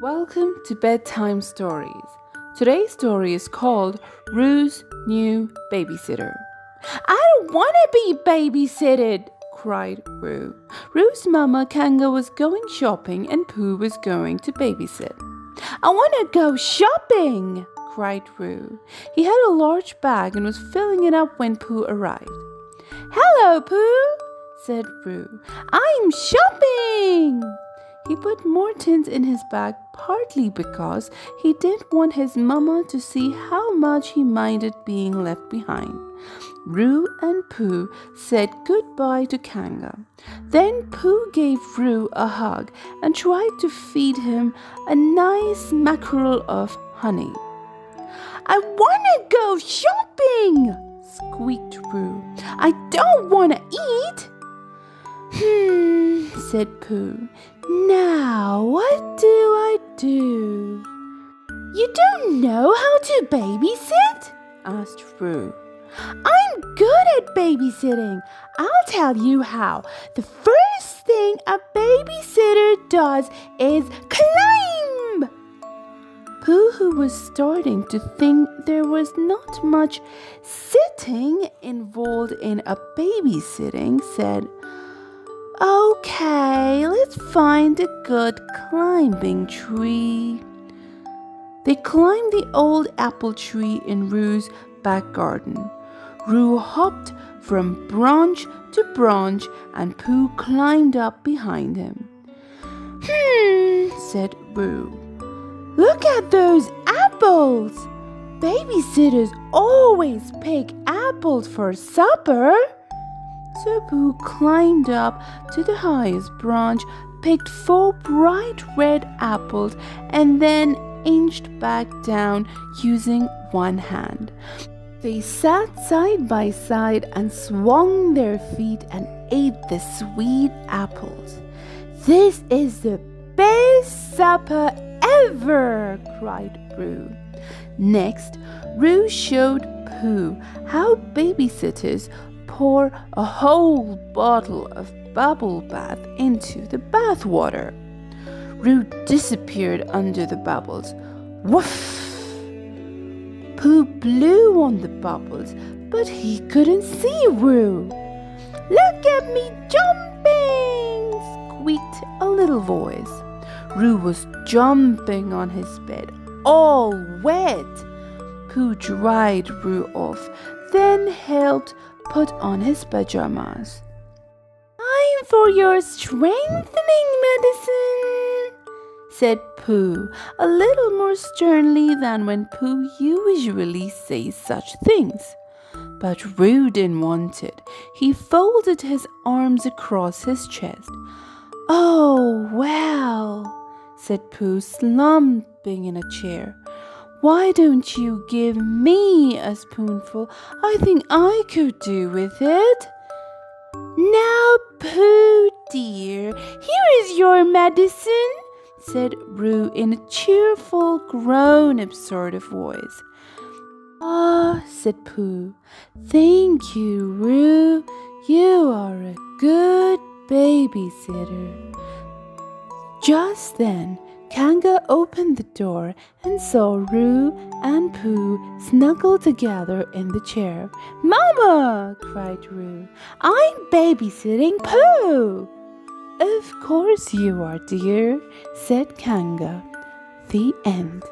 Welcome to Bedtime Stories. Today's story is called Rue's New Babysitter. I don't want to be babysitted, cried Rue. Rue's mama Kanga was going shopping and Pooh was going to babysit. I want to go shopping, cried Rue. He had a large bag and was filling it up when Pooh arrived. Hello, Pooh, said Rue. I'm shopping. He put more tins in his bag partly because he didn't want his mama to see how much he minded being left behind. Rue and Pooh said goodbye to Kanga. Then Pooh gave Rue a hug and tried to feed him a nice mackerel of honey. I want to go shopping, squeaked Rue. I don't want to eat. Said Pooh. Now, what do I do? You don't know how to babysit? Asked Rue. I'm good at babysitting. I'll tell you how. The first thing a babysitter does is climb. Pooh, who was starting to think there was not much sitting involved in a babysitting, said, Okay, let's find a good climbing tree. They climbed the old apple tree in Rue's back garden. Rue hopped from branch to branch and Pooh climbed up behind him. Said Rue. Look at those apples! Babysitters always pick apples for supper. So Pooh climbed up to the highest branch, picked 4 bright red apples, and then inched back down using one hand. They sat side by side and swung their feet and ate the sweet apples. This is the best supper ever, cried Rue. Next, Rue showed Pooh how babysitters pour a whole bottle of bubble bath into the bath water. Rue disappeared under the bubbles. Woof! Pooh blew on the bubbles, but he couldn't see Rue. Look at me jumping! Squeaked a little voice. Rue was jumping on his bed, all wet. Pooh dried Rue off, then helped put on his pajamas. Time for your strengthening medicine, said Pooh, a little more sternly than when Pooh usually says such things. But Rue didn't want it. He folded his arms across his chest. Oh, well, said Pooh, slumping in a chair. Why don't you give me a spoonful? I think I could do with it. Now, Pooh dear, here is your medicine, said Rue in a cheerful, grown-up sort of voice. Ah, said Pooh, thank you, Rue. You are a good babysitter. Just then, Kanga opened the door and saw Rue and Pooh snuggled together in the chair. Mama, cried Rue, I'm babysitting Pooh. Of course you are, dear, said Kanga. The end.